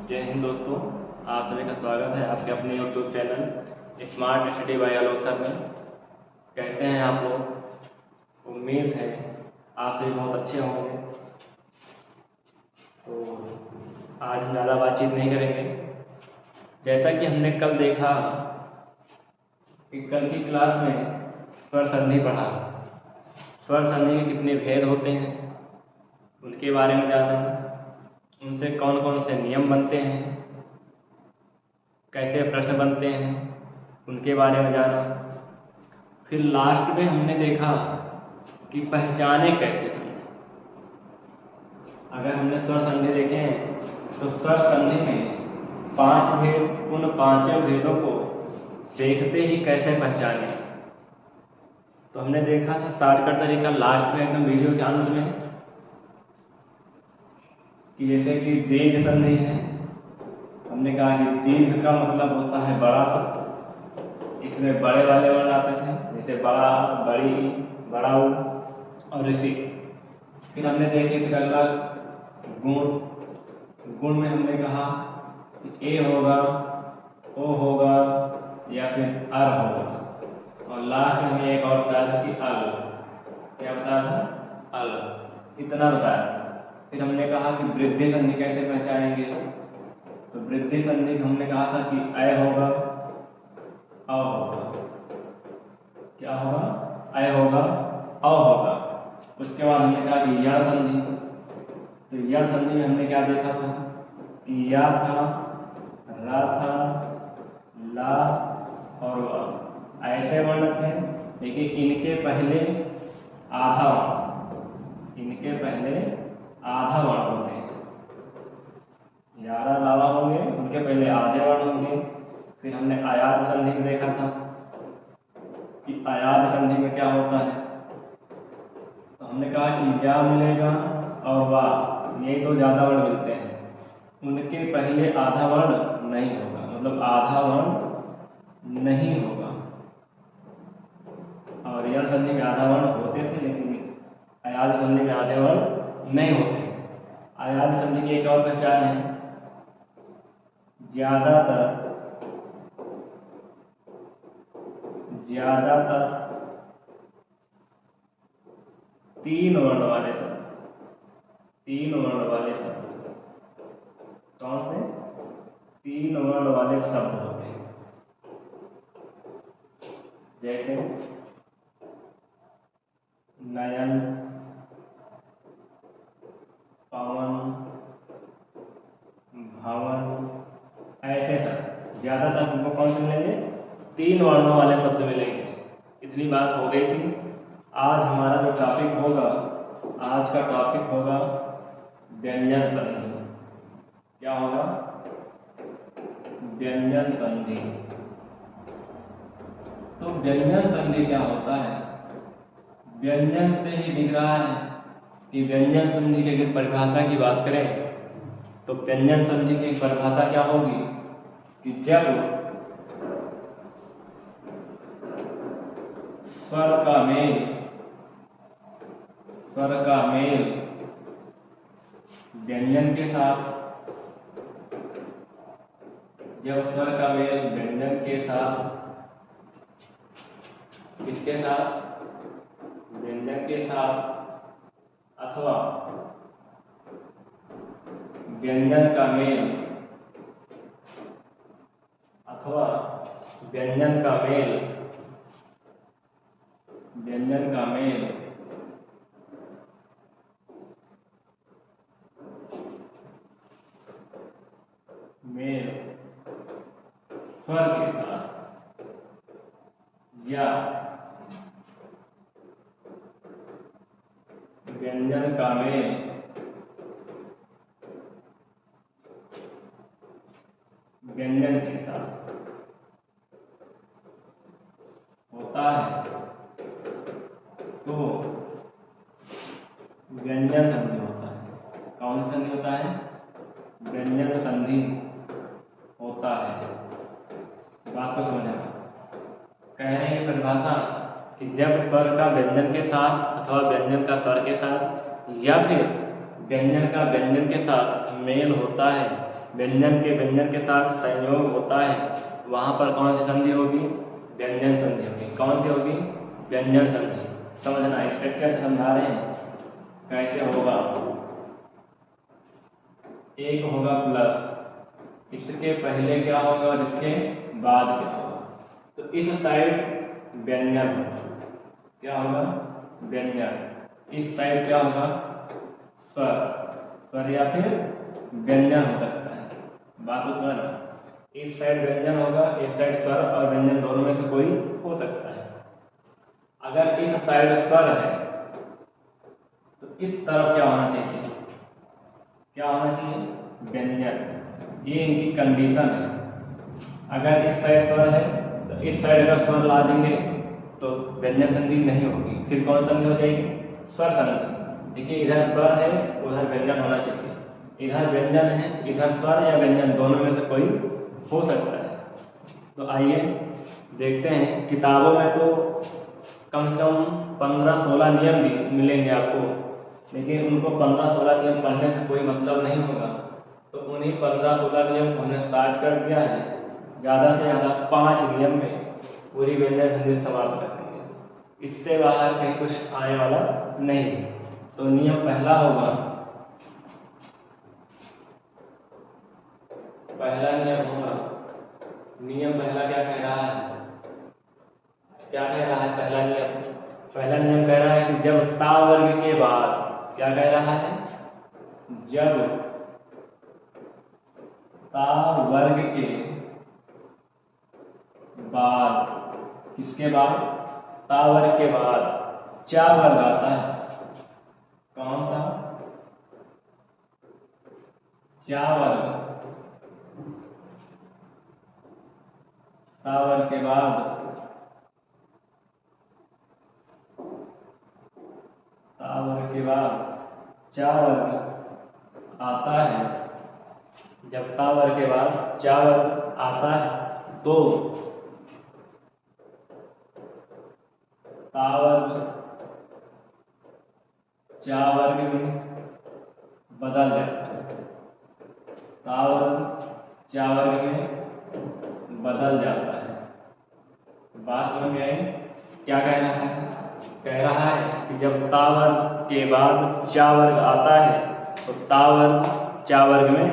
जय हिंद दोस्तों, आप सभी का स्वागत है आपके अपने YouTube channel smart study bye आलोक सर में। कैसे हैं आप लोग? उम्मीद है आप सभी बहुत अच्छे होंगे। तो आज हम ज़्यादा बातचीत नहीं करेंगे। जैसा कि हमने कल देखा कि कल की क्लास में स्वर संधि पढ़ा। स्वर संधि के कितने भेद होते हैं उनके बारे में जाना, उनसे कौन कौन से नियम बनते हैं, कैसे प्रश्न बनते हैं उनके बारे में जाना। फिर लास्ट में हमने देखा कि पहचाने कैसे संधि। अगर हमने स्वर संधि देखें तो स्वर संधि में 5 भेद, उन 5 भेदों को देखते ही कैसे पहचाने। तो हमने देखा था शॉर्टकट तरीका लास्ट में एकदम वीडियो के अंत में कि जैसे कि दीर्घ संधि है। हमने कहा कि दीर्घ का मतलब होता है बड़ा। इसमें बड़े वाले वर्ण आते थे, जैसे बड़ा, बड़ी, बड़ा और ऋषि। फिर हमने देखे फिर अगला गुण। गुण में हमने कहा कि ए होगा, ओ होगा या फिर अर होगा। और लास्ट में हमें एक और बताया था कि अल। क्या बताया था? अल। इतना बताया था। फिर हमने कहा कि वृद्धि संधि कैसे पहचानेंगे। तो वृद्धि संधि हमने कहा था कि अय होगा, अ होगा। क्या होगा? अय होगा, अ होगा। उसके बाद हमने कहा कि या संधि। तो या संधि में हमने क्या देखा था कि या था, रा था, ला और वा ऐसे वर्ण थे, लेकिन इनके पहले आधा वर्ण होते हैं। यारा लावा होंगे, उनके पहले आधे वर्ण होंगे। फिर हमने आयात संधि में देखा था कि आयात संधि में क्या होता है। तो हमने कहा कि या मिलेगा और वा, ये दो ज्यादा वर्ण मिलते हैं। उनके पहले आधा वर्ण नहीं होगा, मतलब आधा वर्ण नहीं होगा। और यह संधि में आधा वर्ण होते थे, लेकिन आयात संधि में आधे वर्ण नहीं होते। आयात संधि की एक और पहचान है, ज्यादातर 3 वर्ण वाले शब्द। 3 वर्ण वाले शब्द कौन से? 3 वर्ण वाले शब्द होते हैं। जैसे नयन, पवन, भवन, ऐसे शब्द ज्यादातर हमको कौन से मिलेंगे? 3 वर्णों वाले शब्द मिलेंगे। इतनी बात हो गई थी। आज हमारा जो टॉपिक होगा, आज का टॉपिक होगा व्यंजन संधि। क्या होगा? व्यंजन संधि। तो व्यंजन संधि क्या होता है? व्यंजन से ही दिख रहा है कि व्यंजन संधि की अगर परिभाषा की बात करें तो व्यंजन संधि की परिभाषा क्या होगी कि जब स्वर का मेल व्यंजन के साथ, जब स्वर का मेल व्यंजन के साथ, किसके साथ? व्यंजन के साथ, अथवा व्यंजन का मेल, अथवा व्यंजन का मेल, व्यंजन का मेल स्वर के साथ, या व्यंजन का मेल व्यंजन के साथ होता है तो व्यंजन संधि होता है। कौन सी संधि होता है? व्यंजन संधि होता है। बात को समझना। कह रहे हैं परिभाषा कि जब स्वर का व्यंजन के साथ अथवा व्यंजन का स्वर के साथ या फिर व्यंजन का व्यंजन के साथ मेल होता है, व्यंजन के साथ संयोग होता है वहाँ पर कौन सी संधि होगी? व्यंजन संधि होगी। कौन सी होगी? व्यंजन संधि। समझना, स्ट्रक्चर से समझा रहे हैं कैसे होगा। एक होगा प्लस, इसके पहले क्या होगा और इसके बाद क्या होगा? तो इस साइड व्यंजन होगा। क्या होगा? व्यंजन। इस साइड क्या होगा? स्वर या फिर व्यंजन हो सकता है। बात को समझना, इस साइड व्यंजन होगा, इस साइड स्वर और व्यंजन दोनों में से कोई हो सकता है। अगर इस साइड स्वर है तो इस तरफ क्या होना चाहिए? क्या होना चाहिए? व्यंजन। ये इनकी कंडीशन है। अगर इस साइड स्वर है तो इस साइड अगर स्वर ला देंगे तो व्यंजन संधि नहीं होगी। फिर कौन संधि हो जाएगी? स्वर संधि। देखिए, इधर स्वर है, उधर व्यंजन होना चाहिए। इधर व्यंजन है, इधर स्वर या व्यंजन दोनों में से कोई हो सकता है। तो आइए देखते हैं। किताबों में तो कम से कम 15-16 नियम भी मिलेंगे आपको, लेकिन उनको 15-16 नियम पढ़ने से कोई मतलब नहीं होगा। तो उन्हीं 15-16 नियम को हमने स्टार्ट कर दिया है। ज़्यादा से ज़्यादा 5 नियम में पूरी व्यंजन संधि समाप्त कर देंगे। इससे बाहर कहीं कुछ आने वाला नहीं। तो नियम पहला होगा, पहला नियम होगा, नियम पहला क्या कह रहा है? क्या कह रहा है पहला नियम? पहला नियम कह रहा है कि जब ता वर्ग के बाद, क्या कह रहा है? जब ता वर्ग के बाद, किसके बाद? ता वर्ग के बाद चा वर्ग आता है। कौन सा? चा वर्ग। ता वर्ग के बाद चा वर्ग आता है। जब ता वर्ग के बाद चा वर्ग आता है तो ता वर्ग चा वर्ग में बदल जाता है। ता वर्ग चा वर्ग में बदल जाता है। बात समझ में आई? क्या कह रहा है? कह रहा है कि जब ता वर्ग के बाद चा वर्ग आता है तो ता वर्ग चा वर्ग में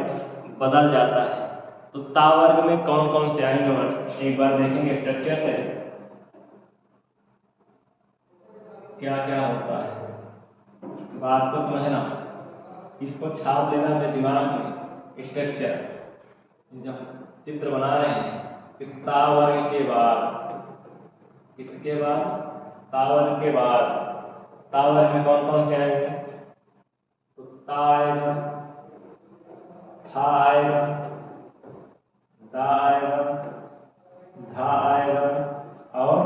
बदल जाता है। तो ता वर्ग में कौन कौन से आएंगे वर्ग? एक बार देखेंगे स्ट्रक्चर से क्या क्या होता है। बात को समझना, इसको छाप लेना अपने दिमाग में। स्ट्रक्चर जब चित्र बना रहे हैं कि ता वर्ग के बाद, किसके बाद? ता वर्ग के बाद ता वर्ग में कौन कौन से आएंगे? तो ता आएगा, था आएगा, दा आएगा, धा आएगा और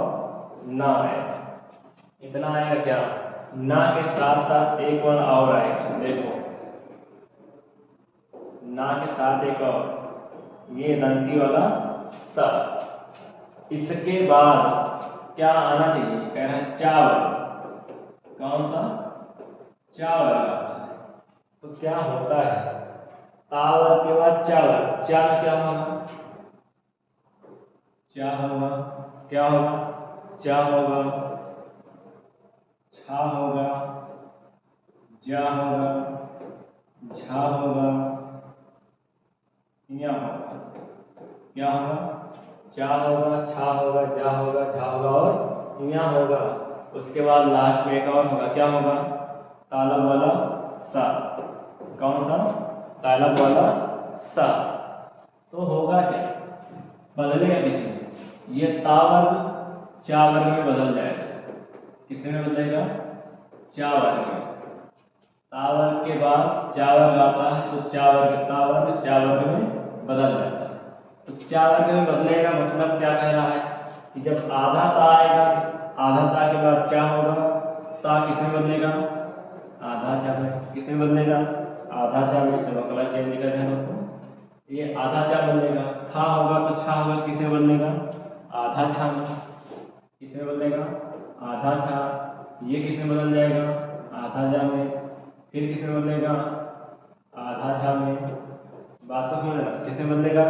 ना आएगा। इतना आएगा। क्या? ना के साथ साथ एक वर्ण और आएगा। देखो, ना के साथ एक और, ये दंती वाला सा। इसके बाद क्या आना चाहिए? कह रहे हैं चा वर्ग। कौन सा? चा वर्ग आता है। तो क्या होता है? ता वर्ग के बाद चा वर्ग। चा में क्या होगा? चा होगा। क्या होगा? चा होगा, छा होगा, जा होगा, झा होगा, या होगा। क्या होगा? चा होगा, छा होगा, जा होगा, झा होगा और या होगा। उसके बाद लास्ट में एक और होगा। क्या होगा? तालब वाला सा। कौन सा? तालब वाला सा। तो होगा क्या? बदलेगा किसमें? ये ता वर्ग चा वर्ग में बदल जाएगा। किसमें बदलेगा? चा वर्ग में। ता वर्ग के बाद चा वर्ग आता है तो चा वर्ग, ता वर्ग चा वर्ग में बदल जाता है। तो चा वर्ग में बदलेगा मतलब क्या कह रहा है कि जब आधा ता आएगा, आधा ता के बाद चा होगा, ता किसमें बदलेगा? आधा चा में। किसमें बदलेगा? आधा चा में। चलो कलर चेंज कर दें दोस्तों, ये आधा चा बदलेगा। था होगा तो छा होगा, किसमें बदलेगा? आधा छा में। किसमें बदलेगा? आधा छा। ये किसमें बदल जाएगा? आधा जा में। फिर किसमें बदलेगा? आधा झा में। बात को समझना, किस में बदलेगा?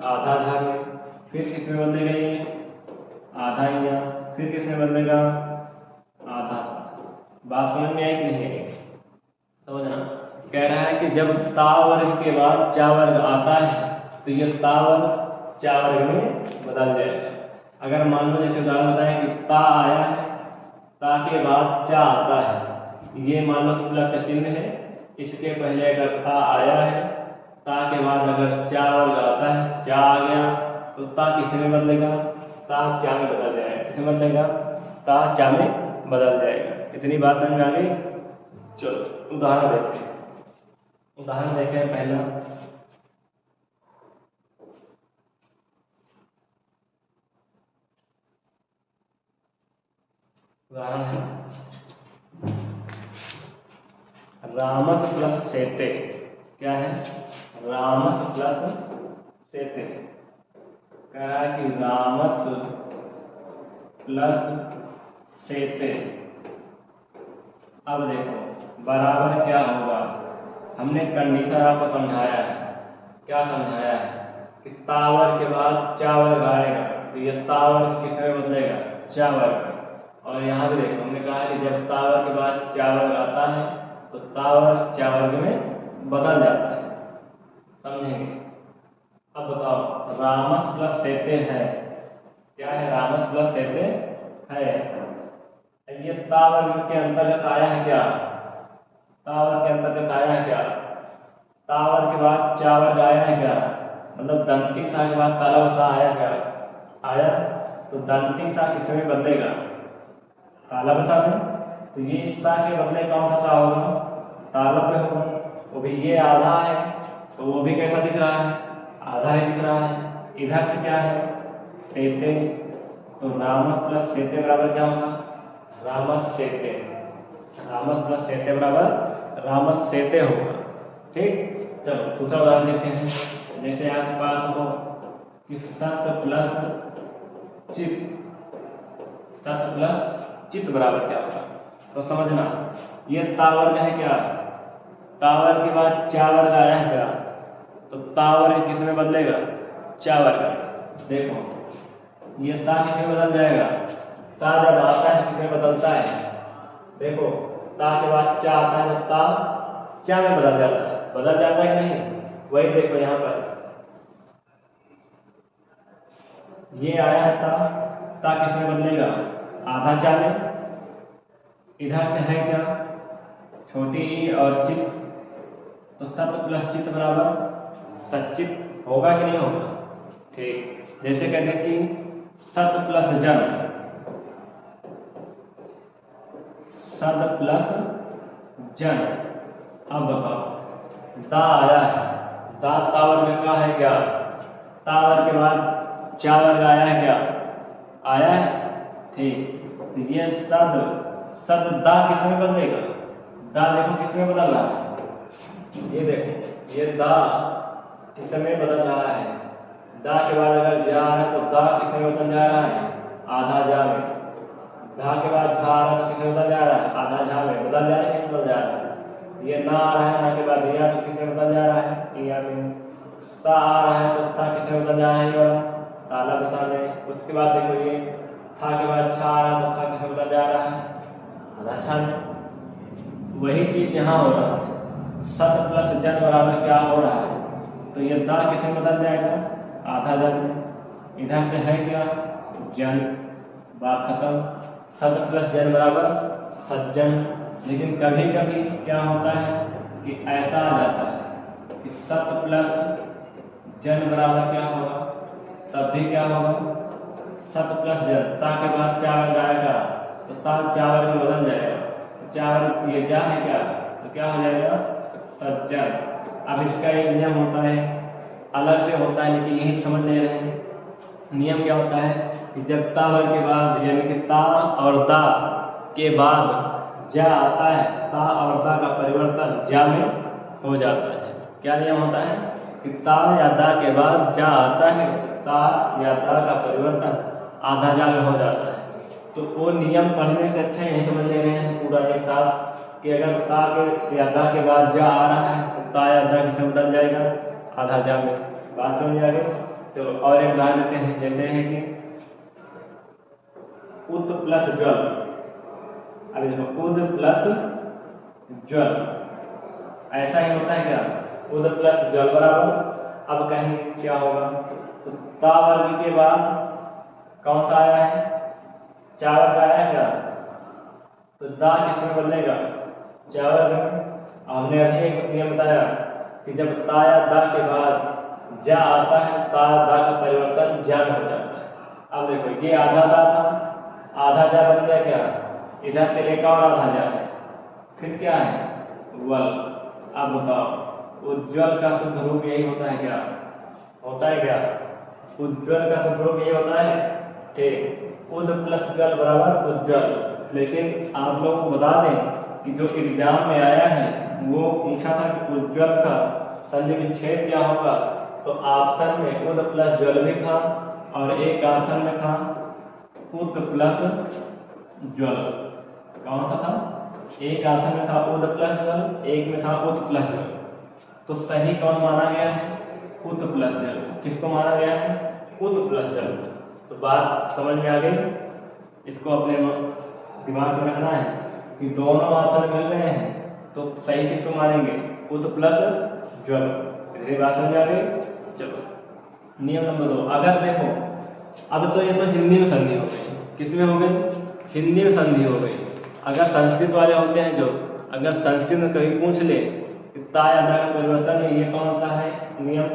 आधा झा में। फिर किस में बदलेगा? ये आधा या। फिर किस में बदलेगा? आधा सा। बात समझ में आई कि नहीं आई? समझना, कह रहा है कि जब ता वर्ग के बाद चा वर्ग आता है तो ये ता वर्ग चा वर्ग में बदल जाएगा। अगर मान लो जैसे उदाहरण बताएं कि ता आया है, ता के बाद चा आता है, ये मान लो प्लस का चिन्ह है, इसके पहले अगर ता आया है, ता के बाद अगर चा वर्ग आता है, चा आ गया तो ता किस में बदलेगा? ता चा में बदल जाएगा। किस में बदलेगा? ता चा में बदल जाएगा। इतनी बात समझ में आ गई? चलो उदाहरण देखते हैं। उदाहरण देखते हैं पहला। उदाहरण है रामस प्लस सेते। क्या है? रामस प्लस सेते। कह रहा है कि रामस प्लस सेते। अब देखो बराबर क्या होगा? हमने कंडीशन आपको समझाया है। क्या समझाया है? कि तावर के बाद चावर आएगा तो ये तावर किस में बदलेगा? चावर। और यहाँ भी देखो हमने कहा है कि जब तावर के बाद चावर आता है तो तावर चावर में बदल जाता है। समझेंगे? अब बताओ रामस प्लस सेते है। क्या है? रामस प्लस सेते है। ये तावर के अंतर्गत आया है क्या? तावर के अंतर्गत आया है क्या? तावर के बाद चावर आया है क्या? मतलब दंती सा के बाद तालब सा आया क्या? आया। तो दंती सा किस में बदलेगा? तालब सा में। तो ये सा के बदले कौन सा सा होगा? तालब में होगा। वो भी ये आधा है तो वो भी कैसा दिख रहा है? आधा ही दिख रहा है। इधर से क्या है? सेते। तो रामस प्लस सेते बराबर क्या होगा? रामस सेते। रामस प्लस सेते बराबर रामस सेते होगा। ठीक। चलो दूसरा उदाहरण देखते हैं। जैसे आपके पास हो कि सत प्लस चित। सत प्लस चित बराबर क्या होगा? तो समझना, ये तावर्ग है क्या? तावर्ग के बाद चावर्ग आया है क्या? तो तावर्ग किस में बदलेगा? चावर्ग। देखो ये ता किस में बदल जाएगा? ता जब आता है किस में बदलता है? देखो ता के बाद चा आता है तो ता चा में बदल जाता है। बदल जाता है कि नहीं? वही देखो यहाँ पर ये आया है ता किस में बदलेगा? आधा चा में। इधर से है क्या? छोटी ई और चित। तो सत प्लस चित बराबर सचित होगा कि नहीं होगा? ठीक। जैसे कहते हैं कि सत प्लस जन। सद प्लस जन। अब बताओ दा आया है, दा तावर में का है क्या? तावर के बाद चावर आया है क्या? आया है। ठीक। तो ये सद सद दा किस में बदलेगा? दा देखो किस में बदल रहा है? ये देखो ये दा किस में बदल रहा है? दा के बाद अगर जा है तो दा किस में बदल जा रहा है? आधा जा में। धा के बाद झा आ रहा है तो किस में बदल जा रहा है? आधा झा में। बदल जा रहा है? बदल जा रहा है। ये ना आ रहा है, ना के बाद या तो किस में बदल जा रहा है? या में। सा आ रहा है तो सा किस में बदल जा रहा है? ये वाला तालब सा में। उसके बाद देखो ये था के बाद छा आ रहा है तो था किस में बदल जा रहा है? आधा छा में। वही चीज यहाँ हो रहा है। सत प्लस जन बराबर क्या हो रहा है? तो ये दा किस में बदल जाएगा? आधा जन में। इधर से है क्या? जन। बात खत्म। सत प्लस जन बराबर सज्जन। लेकिन कभी कभी क्या होता है कि ऐसा आ जाता है कि सत प्लस जन बराबर क्या होगा? तब भी क्या होगा? सत प्लस जन। ता के बाद चावल आएगा तो ता चावल में बदल जाएगा। तो चावल ये जा है क्या? तो क्या हो जाएगा? सज्जन। अब इसका एक नियम होता है, अलग से होता है, लेकिन यही समझ ले रहे हैं। नियम क्या होता है कि जब तावर के बाद यानी कि ता और दा के बाद जा आता है, ता और दा का परिवर्तन जा में हो जाता है। क्या नियम होता है कि ता या दा के बाद जा आता है, ता या दा का परिवर्तन आधा जा में हो जाता है। तो वो नियम पढ़ने से अच्छा यही समझ ले रहे हैं पूरा एक साथ कि अगर ता के या दा के बाद जा आ रहा है तो ता या दा किसमें बदल जाएगा? आधा आधा जा में। बात समझ आ गई। चलो और एक उदाहरण देते हैं, जैसे है कि उद प्लस ज्वल। अब देखो उद प्लस ज्वल ऐसा ही होता है क्या, उद प्लस ज्वल बराबर। अब कहेंगे क्या होगा, तो ता वर्ग के बाद कौन सा आया है, चा वर्ग आया है क्या, तो दा किसमें बदलेगा, चा वर्ग में। हमने अभी एक नियम बताया कि जब ता या दा के बाद जा आता है, ता दा का परिवर्तन जा में हो जाता है। अब देखो ये आधा दा था, आधा जा बन गया क्या, इधर से एक और आधा जा है, फिर क्या है वल। अब बताओ उज्ज्वल का शुद्ध रूप यही होता है क्या, होता है क्या, उज्ज्वल का शुद्ध रूप यही होता है। ठीक, उद प्लस ज्वल बराबर उज्ज्वल। लेकिन आप लोगों को बता दें कि जो एग्जाम में आया है वो पूछा था कि उज्ज्वल का संधि विच्छेद क्या होगा, तो ऑप्शन में उद प्लस ज्वल भी था और एक ऑप्शन में था उद प्लस ज्वल। कौन सा था, एक ऑप्शन में था उद प्लस ज्वल, एक में था उद प्लस ज्वल। तो सही कौन माना गया है, उद प्लस ज्वल। किसको माना गया है, उद प्लस ज्वल। तो बात समझ में आ गई। इसको अपने दिमाग में रखना है कि दोनों ऑप्शन मिल रहे हैं तो सही किसको मानेंगे, उद प्लस ज्वल। इतनी बात समझ आ गई। चलो नियम नंबर 2। अगर देखो अब तो ये तो हिंदी में संधि हो गई, किसमें हो गई, हिंदी में संधि हो गई। अगर संस्कृत वाले होते हैं जो, अगर संस्कृत में कभी पूछ ले कि ता या दा का परिवर्तन में ये कौन सा है नियम,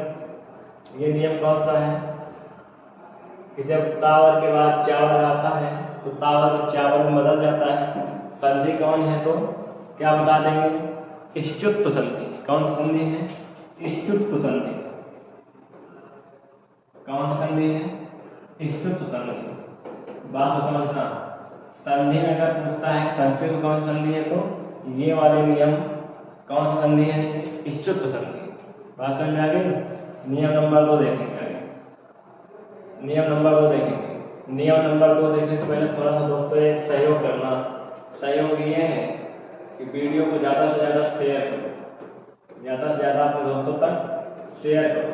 ये नियम कौन सा है कि जब तावर के बाद चावर आता है तो तावर चावर में बदल जाता है। संधि कौन है, तो क्या बता देंगे, इष्टुत्व संधि। कौन सी संधि है, इष्टुत्व संधि। कौन सी संधि है, इष्टुत्व संधि। बात को समझना, संधि में अगर पूछता है संस्कृत में कौन सी संधि है तो ये वाले नियम कौन सी संधि है, इष्टुत्व संधि। बात समझ में आ गई। नियम नंबर 2 देखेंगे। नियम नंबर 2 देखेंगे। नियम नंबर 2 देखने से पहले थोड़ा सा दोस्तों एक सहयोग करना। सहयोग ये है कि वीडियो को ज़्यादा से ज़्यादा शेयर करो, ज़्यादा से ज़्यादा अपने दोस्तों तक शेयर करो,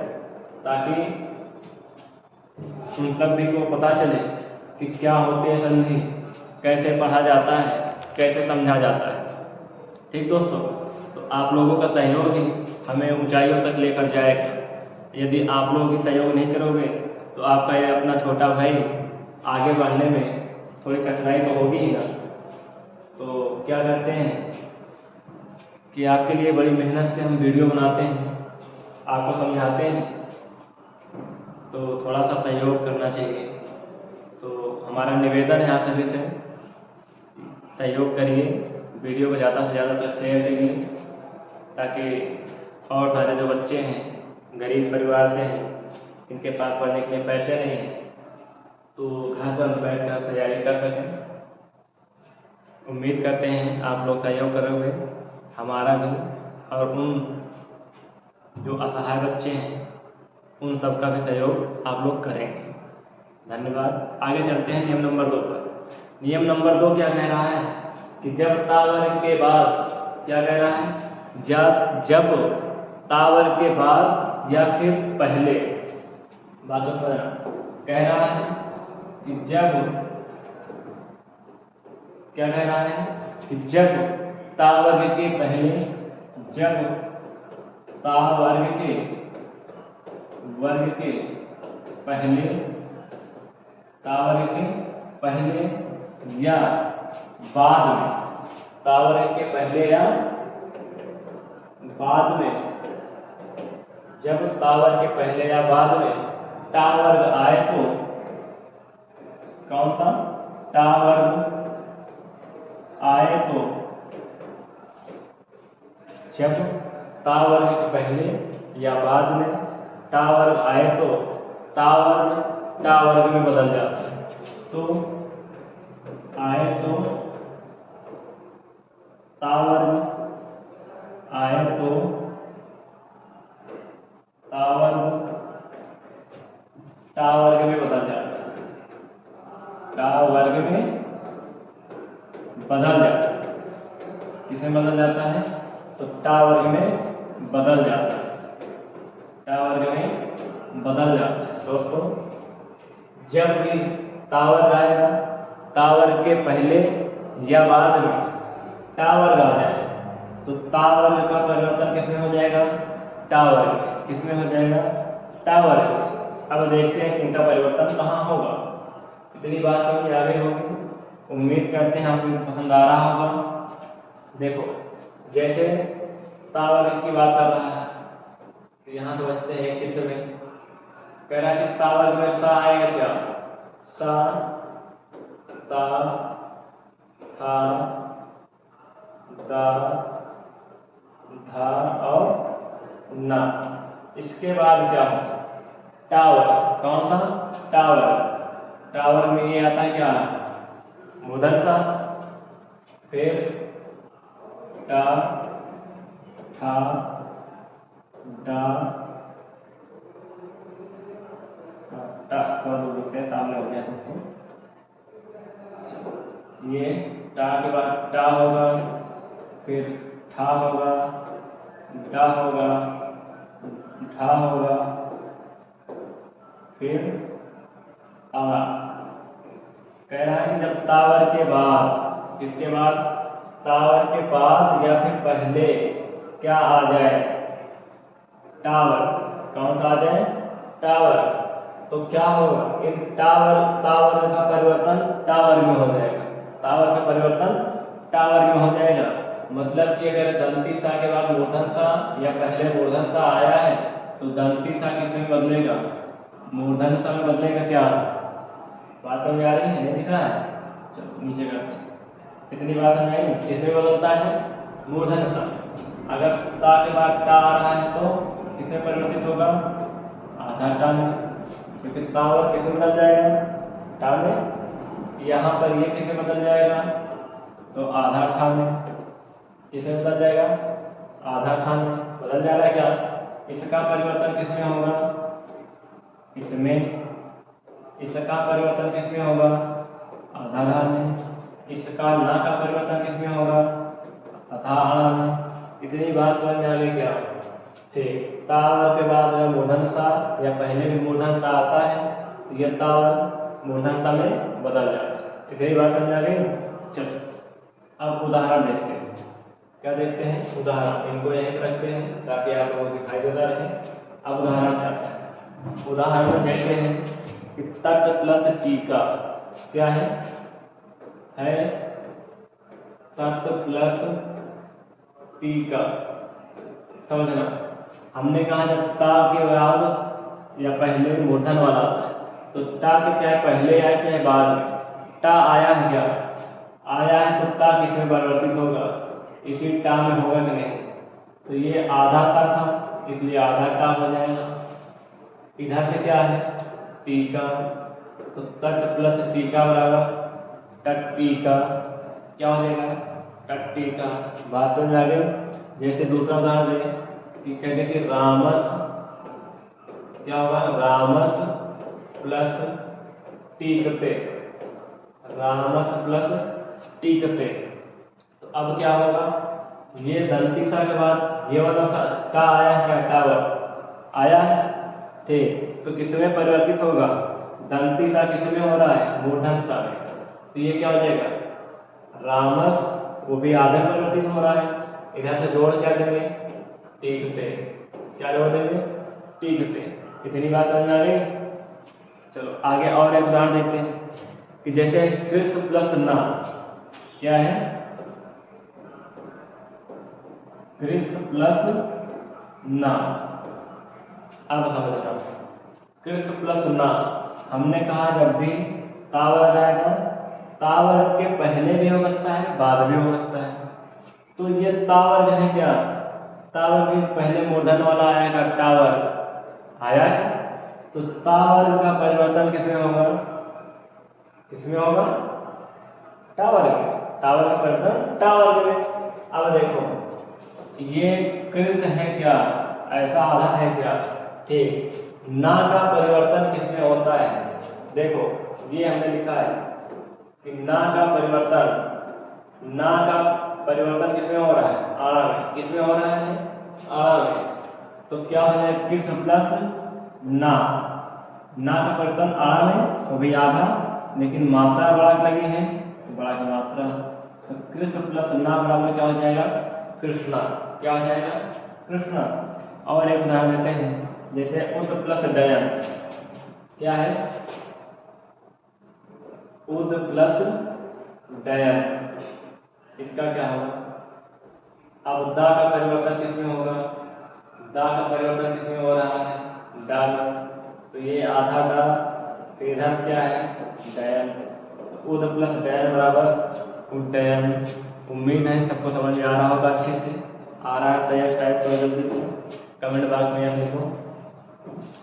ताकि उन सभी को पता चले कि क्या होती है संधि, कैसे पढ़ा जाता है, कैसे समझा जाता है। ठीक दोस्तों, तो आप लोगों का सहयोग ही हमें ऊंचाइयों तक लेकर जाएगा। यदि आप लोग ही सहयोग नहीं करोगे तो आपका ये अपना छोटा भाई आगे बढ़ने में थोड़ी कठिनाई तो होगी ही ना। तो क्या करते हैं कि आपके लिए बड़ी मेहनत से हम वीडियो बनाते हैं, आपको समझाते हैं, तो थोड़ा सा सहयोग करना चाहिए। तो हमारा निवेदन है आप सभी से, सहयोग करिए, वीडियो को ज़्यादा से ज़्यादा तक शेयर करिए, ताकि और सारे जो बच्चे हैं गरीब परिवार से हैं, इनके पास पढ़ने के लिए पैसे नहीं हैं, तो घर पर बैठ कर तैयारी कर सकें। उम्मीद करते हैं आप लोग सहयोग करोगे, हमारा भी और उन जो असहाय बच्चे हैं उन सबका भी सहयोग आप लोग करेंगे। धन्यवाद। आगे चलते हैं नियम नंबर 2 पर। नियम नंबर 2 क्या कह रहा है कि जब तावर के बाद, क्या कह रहा है, जब तावर के बाद या फिर पहले, बात समझना, कह रहा है कि जब, क्या कह रहा है कि जब तावर्ग के पहले, जब तावर्ग के वर्ग के पहले, तावर्ग के पहले या बाद में, तावर्ग के पहले या बाद में, जब तावर्ग के पहले या बाद में टावर्ग आए तो, कौन सा, टावर्ग आए तो, जब तावर्ग के पहले या बाद में टावर्ग आए तो टावर्ग टावर्ग में बदल जाता है। तो आए तो तावर्ग, आए तो तावर्ग टावर्ग में बदल जाता है, टावर्ग में बदल जाता है। किसमें बदल जाता है, तो टावर्ग में बदल जाता है। टा वर्ग में बदल जाता है। दोस्तों जब भी ता वर्ग आएगा, ता वर्ग के पहले या बाद में टा वर्ग आ जाए तो ता वर्ग का परिवर्तन किसमें हो जाएगा? टा वर्ग में। किसमें हो जाएगा? टा वर्ग में। अब देखते हैं कि इनका परिवर्तन कहाँ होगा। इतनी बात समझ आ गई होगी, उम्मीद करते हैं आपको पसंद आ रहा होगा। देखो जैसे ता वर्ग की बात कर रहा है तो यहाँ समझते हैं एक चित्र में कह रहा है कि ता वर्ग में सा आएगा क्या? सा, ता, था, दा, धा और ना। इसके बाद क्या हो? टावर। कौन सा? टावर। टावर में ये आता है क्या? मूर्धन सा, फिर टा, था, डा, टा। थोड़ा दूर रुकते हैं, सामने हो गया दोस्तों। ये टा के बाद टा होगा, फिर ठा होगा, डा होगा, ढा होगा, फिर आ। कह रहा है कि जब तावर के बाद, किसके बाद? तावर के बाद या फिर पहले क्या आ जाए? टावर। कौन सा आ जाए? टावर। तो क्या होगा? इन टावर का परिवर्तन टावर में हो जाएगा। टावर का परिवर्तन टावर में हो जाएगा। मतलब कि अगर दंती सा के बाद मूर्धन सा या पहले मूर्धन सा आया है तो दंती सा किसमें बदलेगा? मूर्धन सा में बदलेगा। क्या बात समझ आ रही है? नहीं दिख रहा है? चलो नीचे करते हैं। इतनी बात समझ आई? किसमें बदलता है? मूर्धन सा। अगर ता के बाद टा आ रहा है तो किसमें परिवर्तित होगा? आधा टा में। क्योंकि तावर किसमें बदल जाएगा? टा में। यहाँ पर ये किसमें बदल जाएगा? तो आधा ठा में। किसमें बदल जाएगा? आधा ठा में बदल जाएगा। क्या इसका परिवर्तन किसमें होगा? इसमें। इसका परिवर्तन किसमें होगा? आधा ढा में। इसका ना का परिवर्तन किसमें होगा? अथा आना में। इतनी बात समझ में आ गई क्या? ठीक। तावर के बाद अगर मूर्धन सा या पहले भी मूर्धन सा आता है तो यह तावर मूर्धन सा में बदल जाता है। इतनी बात समझ आ गई? चलो अब उदाहरण देखते हैं। क्या देखते हैं? उदाहरण। इनको यहीं पर रखते हैं ताकि आपको दिखाई देता रहे। अब उदाहरण क्या है? उदाहरण में जैसे है कि तट प्लस टीका। क्या है? तट प्लस टीका। समझना, हमने कहा जब ता के बाद या पहले मूर्धन वाला आता है तो ता के चाहे पहले आए चाहे बाद में, टा आया है क्या? आया है तो ता किसमें परिवर्तित होगा? इसी टा में होगा कि नहीं? तो ये आधा ता था इसलिए आधा टा हो जाएगा। इधर से क्या है? टीका। तो तट प्लस टीका बराबर तट टीका। क्या हो जाएगा? तट टीका। बात समझ आ गई? जैसे दूसरा उदाहरण दें कि कहते कि रामस। क्या होगा? रामस प्लस टीकते। रामस प्लस टीकते। तो अब क्या होगा? ये दंती सा के बाद ये वाला सा टा आया है क्या? टावर आया है। ठीक। तो किसमें परिवर्तित होगा? दंती सा किसमें हो रहा है? मूर्धन सा में। तो ये क्या हो जाएगा? रामस, वो भी आधे परिवर्तित हो रहा है। इधर से जोड़ क्या देंगे? टीकते। क्या जोड़ देंगे? टीकते। इतनी बात समझ में आ गई? चलो आगे और एक उदाहरण देखते हैं कि जैसे कृष्ण प्लस ना। क्या है? कृष्ण प्लस ना। अब समझ रहा हूं। कृष्ण प्लस ना, हमने कहा जब भी तावर आएगा, तावर के पहले भी हो सकता है बाद भी हो सकता है। तो ये तावर जो है क्या? तावर के पहले मूर्धन वाला आएगा टावर आया है तो तावर का परिवर्तन किसमें होगा? किसमें होगा? टावर में। टावर का परिवर्तन टावर में। अब देखो ये कृष्ण है क्या? ऐसा आधा है क्या? ठीक। ना का परिवर्तन किसमें होता है? देखो ये हमने लिखा है कि ना का परिवर्तन किसमें हो रहा है? आड़ा में। किसमें हो रहा है? आड़ा में। तो क्या हो जाएगा कृष्ण प्लस ना, ना का परिवर्तन आ में वो भी आधा, लेकिन मात्रा बड़ा लगी है तो बड़ा की मात्रा, तो कृष्ण प्लस ना बराबर क्या हो जाएगा कृष्णा, क्या हो जाएगा कृष्णा। और एक उदाहरण देते हैं, जैसे उद प्लस डयन, क्या है उद प्लस डयन, इसका क्या होगा, अब दा का परिवर्तन किसमें होगा, दा का परिवर्तन किसमें हो रहा है दा में, तो ये आधा दा, तो इधर क्या है डयन, तो उद प्लस डयन बराबर उड्डयन। उम्मीद है सबको समझ में आ रहा होगा, अच्छे से आ रहा है तो यह टाइप करो जल्दी से कमेंट बॉक्स में यह लिखो।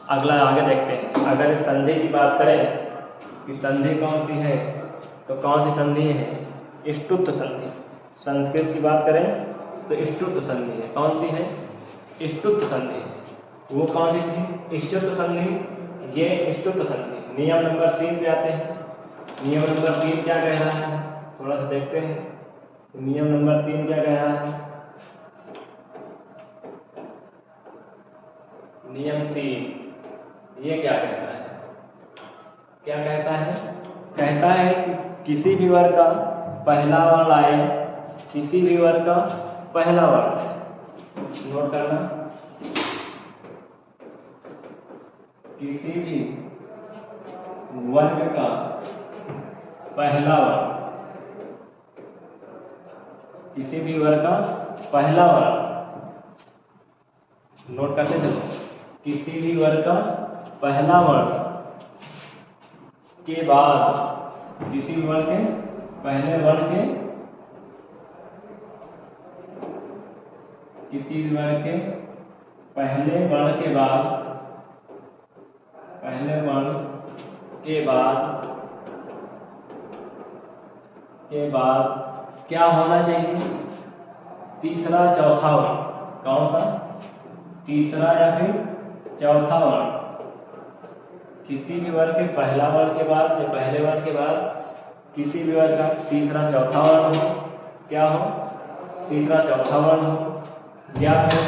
अगला आगे देखते हैं, अगर इस संधि की बात करें कि संधि कौन सी है, तो कौन सी संधि है ष्टुत्व संधि। संस्कृत की बात करें तो ष्टुत्व संधि है, कौन सी है ष्टुत्व संधि। वो कौन सी थी ष्टुत्व संधि, ये ष्टुत्व संधि। नियम नंबर 3 पे आते हैं, नियम नंबर 3 क्या कह रहा है, थोड़ा सा देखते हैं नियम नंबर 3 क्या कह रहा है। नियम 3 ये क्या कहता है, क्या कहता है, कहता है कि किसी भी वर्ग का पहला वर्ण आए, किसी भी वर्ग का पहला वर्ण, नोट करना, किसी भी वर्ग का पहला वर्ण, किसी भी वर्ग का पहला वर्ण, नोट करते चलो, किसी भी वर्ग का पहला वर्ण के बाद, किसी भी वर्ण के पहले वर्ण के, किसी भी वर्ग के पहले वर्ण के बाद, पहले वर्ण के बाद, के बाद क्या होना चाहिए तीसरा चौथा वर्ण, कौन सा तीसरा या फिर चौथा वर्ण, किसी भी वर्ग के पहला वर्ण के बाद या पहले वर्ण के बाद किसी भी वर्ग का तीसरा चौथा वर्ण हो, क्या हो तीसरा चौथा वर्ण हो, या फिर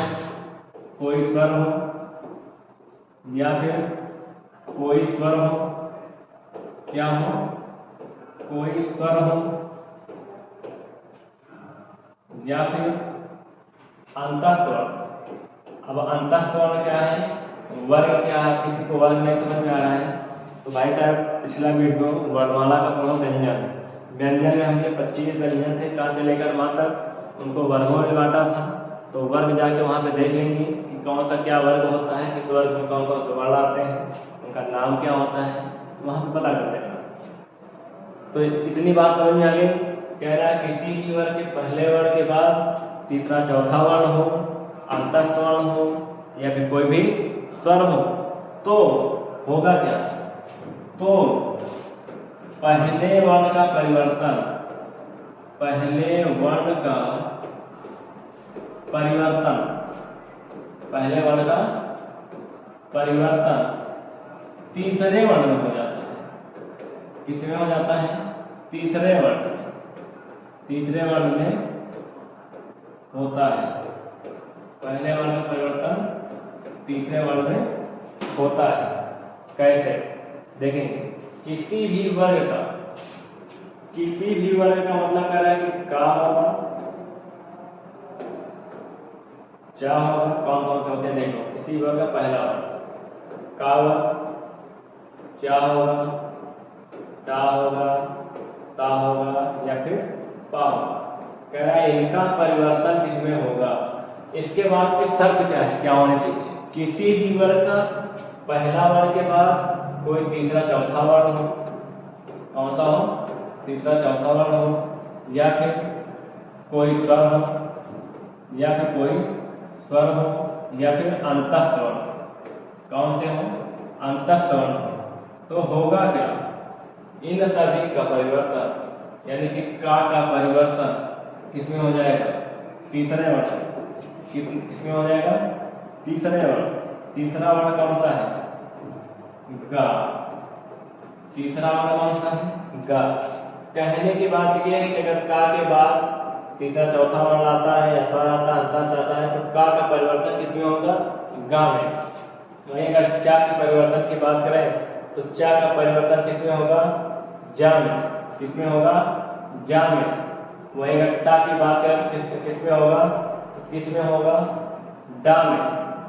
कोई स्वर हो, या फिर कोई स्वर हो, क्या हो कोई स्वर हो, या फिर अंतःस्वर। अब अंतःस्वर क्या है, वर्ग क्या है, किसी को वर्ग नहीं समझ में आ रहा है तो भाई साहब पिछला वीडियो वर्णमाला का पढ़ो व्यंजन, व्यंजन में हमने 25 व्यंजन थे का से लेकर मां तक, उनको वर्गों में बांटा था, तो वर्ग जाके वहाँ पे देख लेंगे कि कौन सा क्या वर्ग होता है, किस वर्ग में कौन कौन से वर्ण आते हैं, उनका नाम क्या होता है, वहाँ पे पता कर लेना। तो इतनी बात समझ में आ गई, कह रहा है किसी भी वर्ग के पहले वर्ण के बाद तीसरा चौथा वर्ण हो, अंतःस्वर हो, या फिर कोई भी स्वर हो, तो होगा क्या, तो पहले वर्ण का परिवर्तन, पहले वर्ण का परिवर्तन, पहले वर्ण का परिवर्तन तीसरे वर्ण में हो जाता है, किसमें हो जाता है तीसरे वर्ण में, तीसरे वर्ण में होता है, पहले वर्ण का परिवर्तन तीसरे वर्ण में होता है। कैसे देखेंगे, किसी भी वर्ग का, किसी भी वर्ग का मतलब कह रहा है कि का होगा, क्या होगा, कौन कौन से होते हैं देखो, किसी वर्ग का पहला वर्ग का वर्ग, क्या होगा, टा होगा, ता होगा, या फिर पा होगा। कह रहा है इनका परिवर्तन किसमें होगा, इसके बाद की शर्त क्या है, क्या होनी चाहिए, किसी भी वर्ग का पहला वर्ण के बाद कोई तीसरा चौथा वर्ण हो, कौन सा हो तीसरा चौथा वर्ण हो, या फिर कोई स्वर हो, या फिर कोई स्वर हो, या फिर अंतःस्वर, कौन से हो अंतःस्वर हो, तो होगा क्या इन सभी का परिवर्तन, यानी कि का परिवर्तन किसमें हो जाएगा तीसरे वर्ण, किसमें हो जाएगा तीसरे वर्ण। तीसरा वर्ण कौन सा है गा, तीसरा वर्ण कौन सा है गा। कहने की बात यह है कि अगर का के बाद तीसरा चौथा वर्ण आता है या स्वर आता है, अंतःस्वर आता है, तो का परिवर्तन किसमें होगा गा में। वहीं अगर चा के परिवर्तन की बात करें तो चा का परिवर्तन किसमें होगा? जा में। किसमें होगा? जा में। वहीं अगर टा की बात करें तो किसमें होगा? तो किसमें होगा? डा में।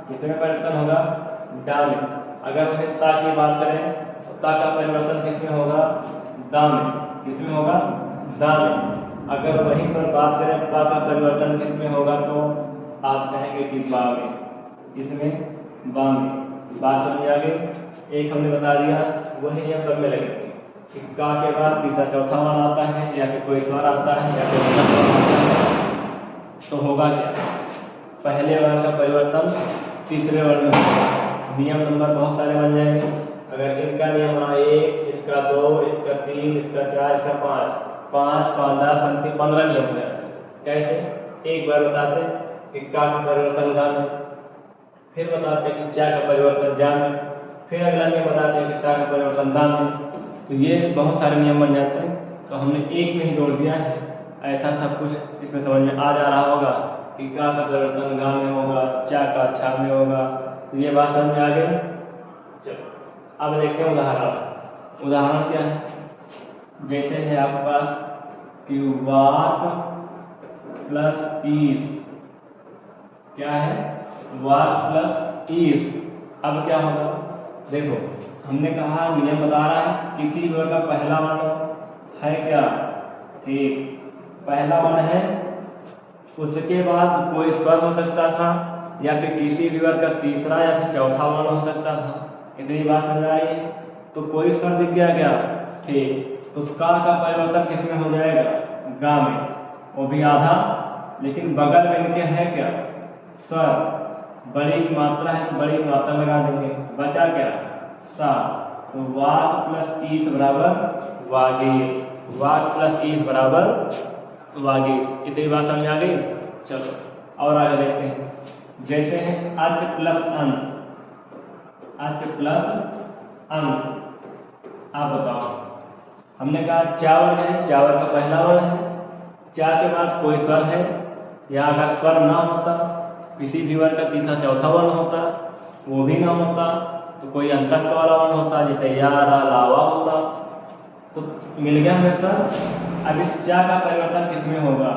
किसमें परिवर्तन होगा? डा में। अगर वहीं ता की बात करें तो ता का परिवर्तन किसमें होगा? दा में। किसमें होगा? दा में। अगर वहीं पर बात करें पा का परिवर्तन किसमें होगा तो आप कहेंगे कि बा में। किसमें? बा में। बात समझ आ गई? एक हमने बता दिया, वही यह सब में लगेंगे कि का के बाद तीसरा चौथा वन आता है या फिर कोई स्वर आता है या फिर आता है तो होगा क्या? पहले वर्ण का परिवर्तन तीसरे वर्ण में होगा। नियम नंबर बहुत सारे बन जाएंगे। अगर इनका नियम रहा 1, इसका 2, इसका 3, इसका 4, इसका 5, 5, 5, 10, 15 नियम हो जाते हैं। कैसे? एक बार बताते हैं कि का का परिवर्तन गा में, फिर बताते हैं कि चा का परिवर्तन जा में, फिर अगला नियम बताते हैं कि टा का परिवर्तन दा में। तो ये बहुत सारे नियम बन जाते हैं। तो हमने एक में ही जोड़ दिया है। ऐसा सब कुछ इसमें समझ में आ जा रहा होगा कि का का परिवर्तन गा में होगा, चा का छा में होगा। तो ये बात समझ में आ गई। चलो अब देखते हैं उदाहरण। उदाहरण क्या है? जैसे है आपके पास कि वाक प्लस ईस। क्या है? वाक प्लस ईस। अब क्या होगा? देखो हमने कहा नियम बता रहा है किसी भी वर्ग का पहला वर्ण है क्या? ठीक, पहला वर्ण है, उसके बाद कोई स्वर हो सकता था या फिर किसी भी वर्ग का तीसरा या फिर चौथा वर्ण हो सकता था। इतनी बात समझ आई है? तो कोई स्वर दिख गया क्या? ठीक, तो का परिवर्तन किसमें हो जाएगा? गा में। वो भी आधा, लेकिन बगल में इनके है क्या? स्वर। बड़ी मात्रा है तो बड़ी मात्रा लगा देंगे। बचा क्या? सा। तो वाक प्लस ईस बराबर वागीस। वाक प्लस ईस बराबर वागीस। इतनी बात समझ आ गई? चलो और आगे देखते हैं। जैसे है अच प्लस अन। अच प्लस अन। आप बताओ, हमने कहा चा वर्ग है, चा वर्ग का पहला वर्ण है, चा के बाद कोई स्वर है या अगर स्वर ना होता किसी भी वर्ग का तीसरा चौथा वर्ण होता, वो भी ना होता तो कोई अंतस्थ वाला वर्ण होता, जैसे या रा लावा होता। तो मिल गया हमें स्वर। अब इस चा का परिवर्तन किसमें होगा?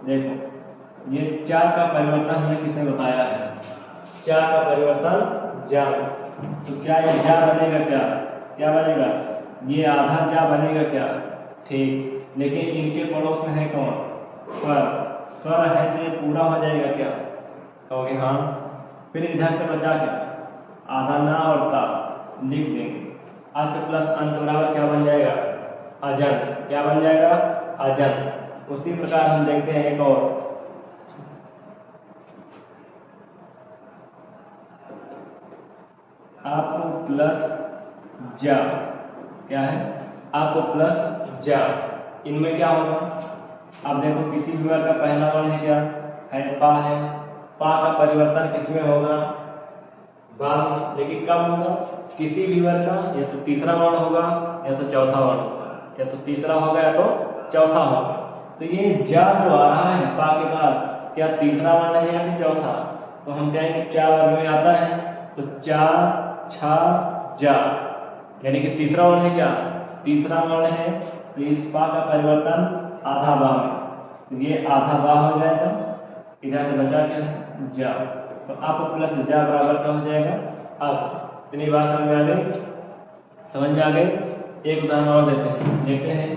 देखो ये चा का परिवर्तन हमें किसने बताया है? चा का परिवर्तन जा। तो क्या ये जा बनेगा? क्या क्या बनेगा? ये आधा जा बनेगा क्या? ठीक, लेकिन इनके पड़ोस में है कौन? स्वर। स्वर है तो ये पूरा हो जाएगा क्या? कहोगे हाँ। फिर इधर से बचा क्या? आधा ना और ता लिख देंगे। अच प्लस अंत बराबर क्या बन जाएगा? अजन। क्या बन जाएगा? अजन। उसी प्रकार हम देखते हैं एक और। आपको प्लस जा। क्या है? आपको प्लस जा। इनमें क्या होगा? अब देखो किसी भी वर्ग का पहला वर्ण है क्या? है पा है। पा का परिवर्तन किसमें होगा? बा में। लेकिन कब होगा? किसी भी वर्ग का या तो तीसरा वर्ण होगा या तो चौथा वर्ण होगा, या तो तीसरा होगा या तो चौथा होगा। तो ये जा जो आ रहा है पा के बाद, क्या तीसरा वर्ण है या फिर चौथा? तो हम कहेंगे चा वर्ग में आता है तो चा छा जा, यानी कि तीसरा वर्ण है क्या? तीसरा वर्ण है। तो इस पा का परिवर्तन आधा बा में, तो ये आधा बा हो जाएगा। इधर से बचा क्या है? जा। तो आप प्लस जा बराबर क्या हो जाएगा? अब इतनी बात समझ में आ गई? समझ में आ गई? एक उदाहरण और देते हैं। जैसे है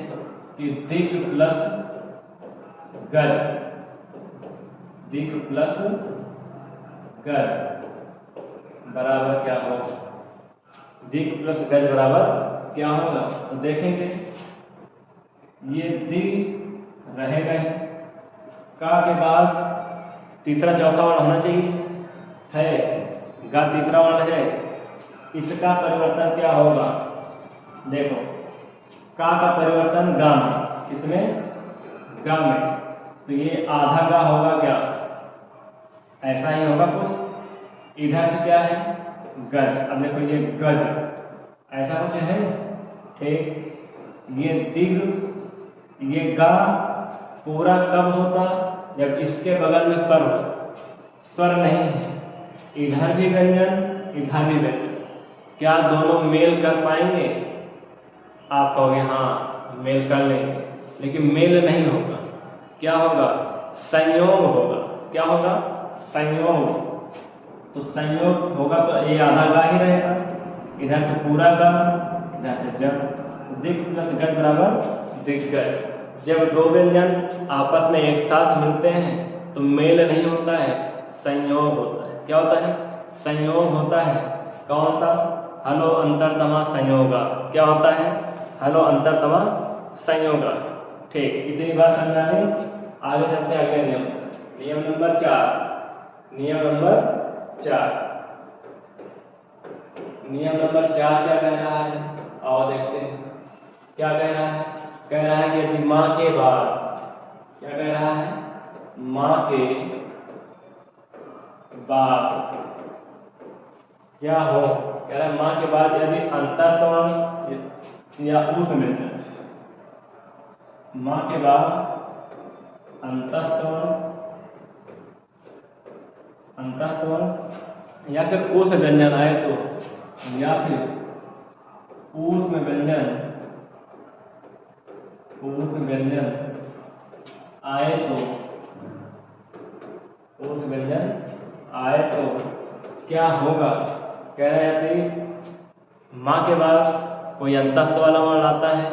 कि दिक प्लस गज। दिक प्लस गज बराबर क्या होगा? दिक प्लस गज बराबर क्या होगा? तो देखेंगे ये दिक रहेगा ही, का के बाद तीसरा चौथा वर्ण होना चाहिए है, गा तीसरा वर्ण है। इसका परिवर्तन क्या होगा? देखो का परिवर्तन गा में। किसमें? गा में। तो ये आधा गा होगा क्या? ऐसा ही होगा कुछ। इधर से क्या है? गज। अब देखो ये गज ऐसा कुछ है। ठीक, ये दिग, ये गा पूरा कब होता? जब इसके बगल में स्वर हो। स्वर नहीं है इधर भी व्यंजन इधर भी व्यंजन, क्या दोनों मेल कर पाएंगे? आप कहोगे हाँ मेल कर लेंगे, लेकिन मेल नहीं होगा। क्या होगा? संयोग होगा। क्या होगा? संयोग। तो संयोग होगा तो ये आधा गा ही रहेगा, इधर से पूरा गा, इधर से जब। दिक प्लस गज बराबर दिग्गज। जब दो व्यंजन आपस में एक साथ मिलते हैं तो मेल नहीं होता है, संयोग होता है। क्या होता है? संयोग होता है। कौन सा? हलो अंतरतमा संयोगा। क्या होता है? हलो अंतरतमा संयोगा। ठीक, इतनी बात समझा गई। आगे चलते हैं अगले नियम। नियम नंबर 4। नियम नंबर 4 क्या कह रहा है? आओ देखते हैं क्या कह रहा है। कह रहा है कि यदि माँ के बाद, क्या कह रहा है? माँ के बाद क्या हो? कह रहा है माँ के बाद यदि अंतस्थ वर्ण या ऊष्म व्यंजन, माँ के बाद अंतस्थ वर्ण या फिर ऊष्म व्यंजन आए तो, या फिर ऊष्म व्यंजन आए तो, ऊष्म व्यंजन आए तो क्या होगा? कह रहे थे माँ के बाद कोई अंतस्थ वाला वर्ण आता है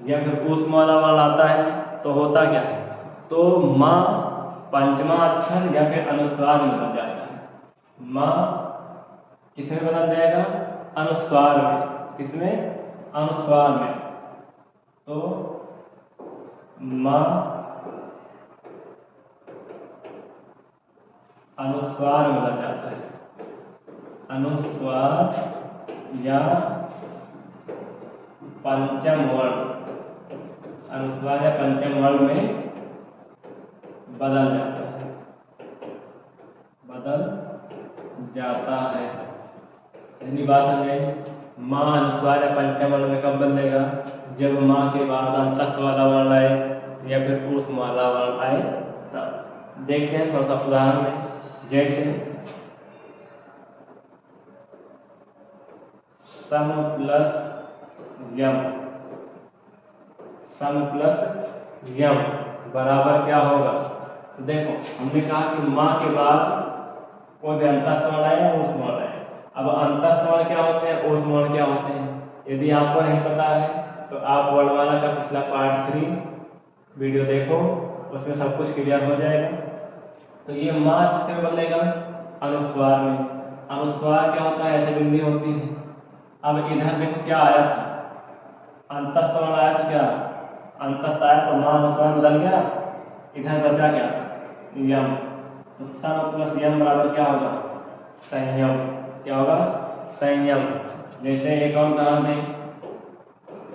या फिर ऊष्म वाला वर्ण आता है तो होता क्या है? तो माँ पंचमा अक्षर या फिर अनुस्वार में बदल जाता है। माँ किसमें बदल जाएगा? अनुस्वार में। किसमें? अनुस्वार में। तो माँ अनुस्वार में बदल जाता है। अनुस्वार या पंचम वर्ण, अनुस्वार या पंचम वर्ण में बदल जाता है, बदल जाता है। यानी बात समझे? माँ अनुस्वार या पंचम वर्ण में कब बदलेगा? जब माँ के बाद अंतस्थ वाला वर्ण आए या फिर ऊष्म वाला वर्ण आए तब। देखते हैं थोड़ा सा उदाहरण में। जैसे सम प्लस यम, सम प्लस यम बराबर क्या होगा? तो देखो हमने कहा कि माँ के बाद कोई भी अंतस्थ वर्ण आए या ऊष्म वर्ण आए। अब अंतस्थ वर्ण क्या होते हैं, ऊष्म वर्ण क्या होते हैं? यदि आपको नहीं पता है तो आप वर्णमाला का पिछला पार्ट 3 वीडियो देखो, उसमें सब कुछ क्लियर हो जाएगा। तो ये माँ किसमें बदलेगा? अनुस्वार में। अनुस्वार क्या होता है? ऐसे बिंदी होती है। अब इधर देखो क्या आया था, अंतस्थ वर्ण आया था। क्या अंतस्थ आया तो माँ अनुस्वार बदल गया, इधर बचा क्या? यम। तो सम प्लस यम बराबर क्या होगा? संयम। क्या होगा? संयम। जैसे एक और उदाहरण दें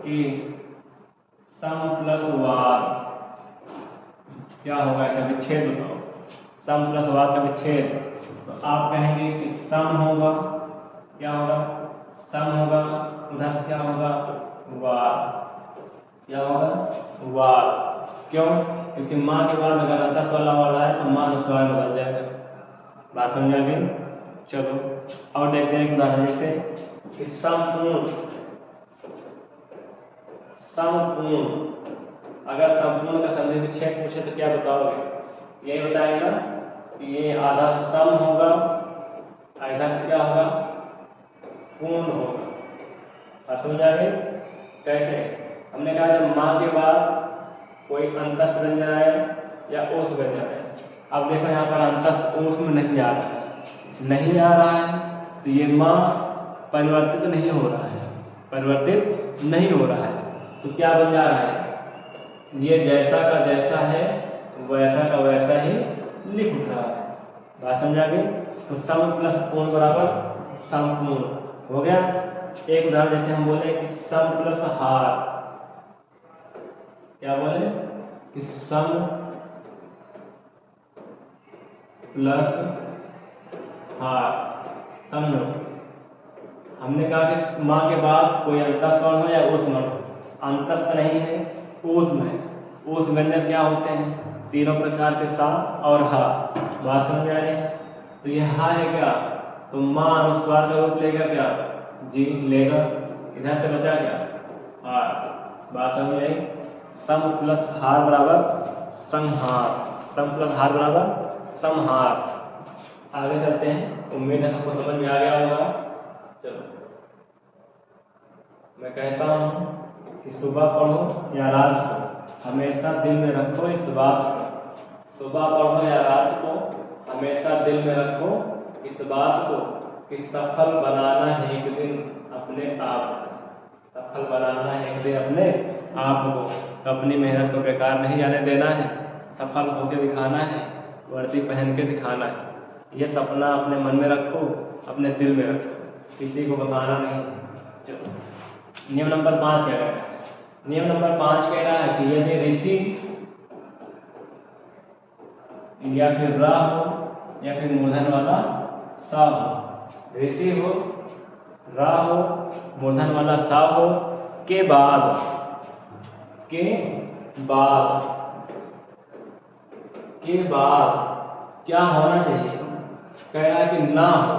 कि सम प्लस वार क्या होगा? इसका विच्छेद बताओ। सम प्लस वार का विच्छेद, तो आप कहेंगे कि सम होगा। क्या होगा? सम होगा। उधर से क्या होगा? वार। क्या होगा? वार। क्यों? क्योंकि माँ के बाद अगर अंतस्थ वाला वर्ण आए तो माँ अनुस्वार में बदल जाएगा। बात समझ आ गई? चलो और देखते हैं एक उदाहरण। जैसे कि संपूर्ण, संपूर्ण, अगर संपूर्ण का संधि विच्छेद पूछे तो क्या बताओगे? यही बताएगा कि ये आधा सम होगा, इधर से क्या होगा? पूर्ण होगा। बात समझ आ गई? कैसे? हमने कहा जब माँ के बाद कोई अंतस्थ व्यंजन आए या ऊष्म व्यंजन आए। अब देखो यहाँ पर अंतस्थ ऊष्म नहीं आ रहा है, नहीं आ रहा है तो ये माँ परिवर्तित नहीं हो रहा है, परिवर्तित नहीं हो रहा है। तो क्या बन जा रहा है? ये जैसा का जैसा है वैसा का वैसा ही लिख उठ रहा है। बात समझा गई? तो सम प्लस पूर्ण बराबर संपूर्ण हो गया। एक उदाहरण जैसे हम बोले कि सम प्लस हार। क्या बोले? कि सम प्लस हार। समझो हमने कहा कि माँ के बाद कोई अंतस्थ वर्ण हो या ऊष्म वर्ण हो। अंतस्थ नहीं है, ऊष्म है। ऊष्म व्यंजन क्या होते हैं? तीनों प्रकार के सा और हा। बात समझ आ रही है? तो ये हा है क्या, तो माँ अनुस्वार का रूप लेगा क्या, जी लेगा। इधर से बचा क्या, हार। बात समझ आई। सम प्लस हार बराबर संहार, सम प्लस हार बराबर संहार। आगे चलते हैं, उम्मीद है सबको समझ में आ गया होगा। चलो मैं कहता हूँ कि सुबह पढ़ो या रात को, हमेशा दिल में रखो इस बात को। सुबह पढ़ो या रात को, हमेशा दिल में रखो इस बात को कि सफल बनाना है एक दिन अपने आप को। सफल बनाना है एक दिन अपने आप को, तो अपनी मेहनत को बेकार नहीं जाने देना है। सफल होकर दिखाना है, वर्दी पहन के दिखाना है। ये सपना अपने मन में रखो, अपने दिल में रखो, किसी को बताना नहीं। चलो नियम नंबर 5 कह रहा है, नियम नंबर 5 कह रहा है कि यदि ऋषि या फिर रा हो या फिर मूर्धन वाला सा हो, ऋषि हो, रा हो, मूर्धन वाला सा हो के बाद क्या होना चाहिए, कह रहा है कि ना हो।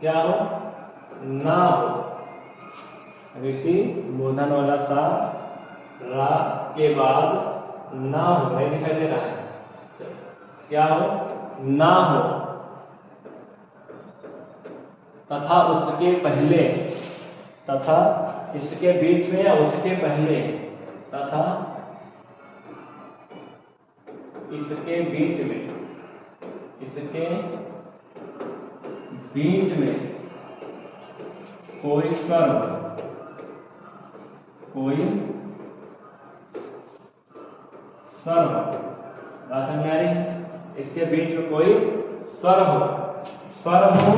क्या हो, ना हो। ऋषि मूर्धन वाला सा रा के बाद ना हो, नहीं दिखाई दे रहा है। क्या हो, ना हो। तथा उसके पहले, तथा इसके बीच में या उसके पहले, तथा इसके बीच में, इसके बीच में कोई स्वर हो, कोई स्वर हो। बात समझ में आ रही। इसके बीच में कोई स्वर हो, स्वर हो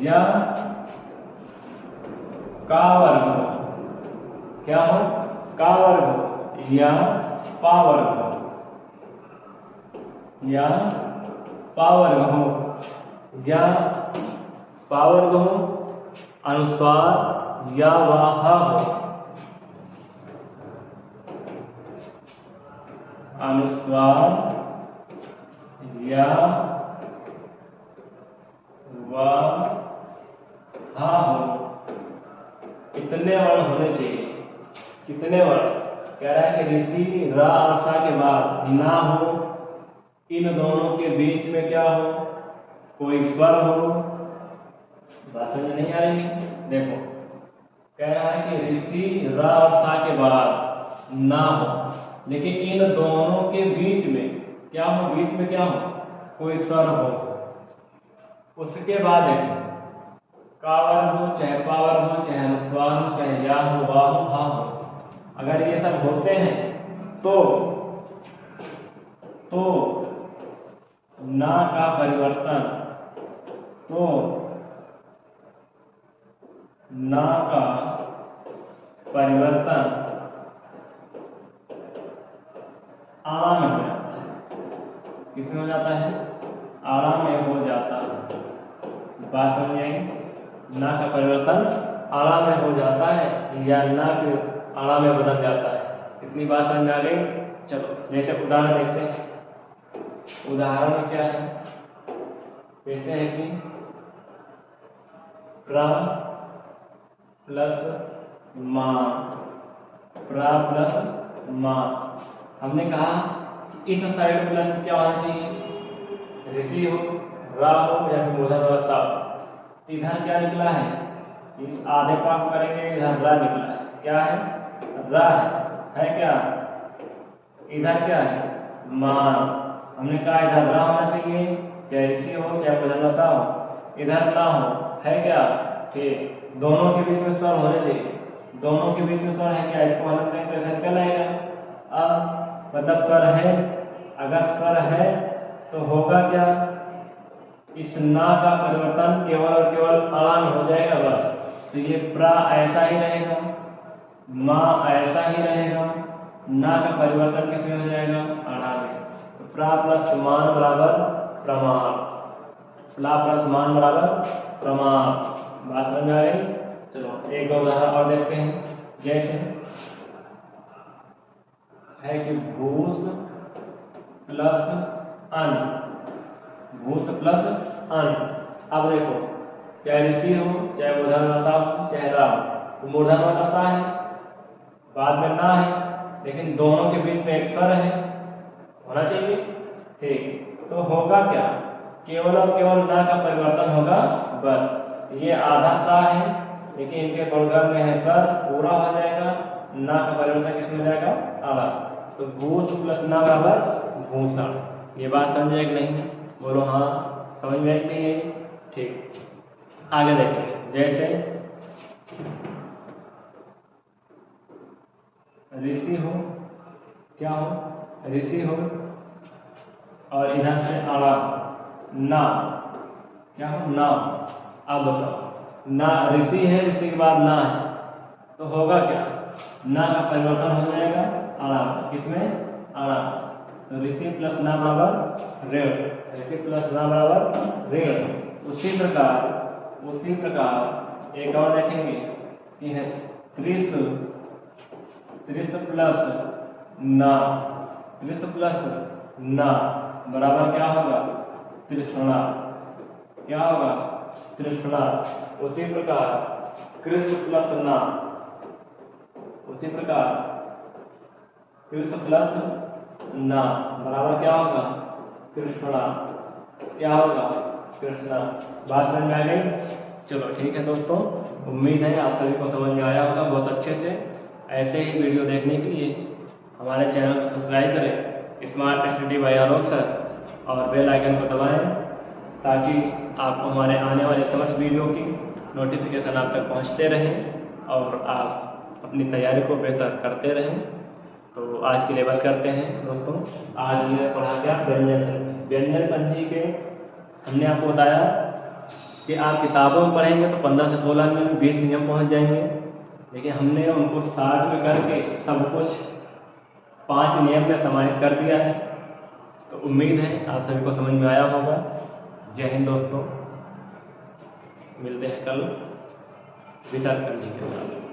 या का वर्ग हो। क्या हो, का वर्ग हो या पा वर्ग हो, या पा वर्ग हो, या पा वर्ग हो, अनुस्वार या वाह हो, अनुस्वार या वाह हो। कितने वर्ण होने चाहिए, कितने वर्ण, कह रहा है कि ऋषि रा और सा के बाद ना हो, इन दोनों के बीच में क्या हो, कोई स्वर हो। बात समझ नहीं आ रही। देखो कह रहा है कि ऋषि रा और सा के बाद ना हो, लेकिन इन दोनों के बीच में क्या हो, बीच में क्या हो, कोई स्वर हो। उसके बाद देखो कावर हो, चाहे पावर हो, चाहे अनुस्वार हो, चाहे या हो, वाह हो, हा हो, अगर ये सब होते हैं तो ना का परिवर्तन, तो ना का परिवर्तन आड़ा में हो जाता है। किसमें हो जाता है, आड़ा में हो जाता है। बात समझ आएगी। ना का परिवर्तन आड़ा में हो जाता है या ना फिर आड़ा में बदल जाता है। इतनी बात समझ में आ गई। चलो जैसे उदाहरण देखते हैं। उदाहरण में क्या है, कैसे है कि प्रा प्लस मा, प्रा प्लस मा। हमने कहा कि इस साइड प्लस क्या होना चाहिए, ऋषि हो, रा हो या फिर मूर्धन वाला सा। इधर क्या निकला है, इस आधे पाप करेंगे, इधर रा निकला है। क्या है, रा है क्या, इधर क्या है, मान। हमने कहा इधर रा होना चाहिए, चाहे ऋषि हो चाहे मूर्धन वाला सा हो, इधर ना हो, है क्या, ठीक। दोनों के बीच में स्वर होने चाहिए, दोनों के बीच में स्वर है क्या, इसको अलग करें तो ऐसा निकल आएगा। अब मतलब स्वर है, अगर स्वर है तो होगा क्या, इस ना का परिवर्तन केवल और केवल आड़ा में हो जाएगा बस। तो ये प्रा ऐसा ही रहेगा, मा ऐसा ही रहेगा, ना का परिवर्तन किसमें हो जाएगा, आड़ा में। तो प्रा प्लस मान बराबर प्रमाण, प्रा प्लस मान बराबर प्रमाण। बात समझ में आ गई। चलो एक दो उदाहरण और देखते हैं। जैसे है कि भूस प्लस अन, भूस प्लस अन। अब देखो, चाहे ऋषि हो, चाहे मूर्धन्य सा हो, चाहे रा, तो मूर्धन्य वाला सा है, बाद में ना है, लेकिन दोनों के बीच में एक स्वर है, होना चाहिए। ठीक, तो होगा क्या, केवल और केवल ना का परिवर्तन होगा बस। ये आधा सा है, लेकिन इनके गुणगम में है स्वर, पूरा हो जाएगा। ना का परिवर्तन किसमें जाएगा, आधा। तो भूस प्लस ना बराबर भूसा। ये बात समझे कि नहीं, बोलो हाँ, समझ में आई नहीं है? ठीक, आगे देखेंगे। जैसे ऋषि हो, क्या हो, ऋषि हो, और इधर से आड़ा ना, क्या हो, ना। अब बताओ, ना ऋषि है, ऋषि के बाद ना है, तो होगा क्या, ना का परिवर्तन हो जाएगा आड़ा, किसमें, आड़ा। तो ऋषि प्लस ना बराबर ऋण, ऋषि प्लस ना बराबर ऋण। उसी प्रकार एक और देखेंगे कि है त्रिश, त्रिश प्लस ना, त्रिश प्लस ना बराबर क्या होगा, तृष्णा। क्या होगा, तृष्णा। उसी प्रकार कृष्ण प्लस ना, उसी प्रकार कृष्ण प्लस ना बराबर क्या होगा, कृष्णा। क्या होगा, कृष्णा। बात समझ में आ गई? चलो ठीक है दोस्तों, उम्मीद है आप सभी को समझ में आया होगा बहुत अच्छे से। ऐसे ही वीडियो देखने के लिए हमारे चैनल को सब्सक्राइब करें, स्मार्ट स्टडी बाय आलोक सर, और बेल आइकन को दबाएं ताकि आपको हमारे आने वाले समस्त वीडियो की नोटिफिकेशन आप तक पहुंचते रहें और आप अपनी तैयारी को बेहतर करते रहें। तो आज के लिए बस करते हैं दोस्तों। आज हमने पढ़ा क्या, व्यंजन संधि। व्यंजन संधि के हमने आपको बताया कि आप किताबों में पढ़ेंगे तो 15 से 16 में 20 नियम पहुंच जाएंगे, लेकिन हमने उनको 60 में करके सब कुछ 5 नियम में समाहित कर दिया है। तो उम्मीद है आप सभी को समझ में आया होगा। जय हिंद दोस्तों, मिलते हैं कल विशाल संधि के साथ।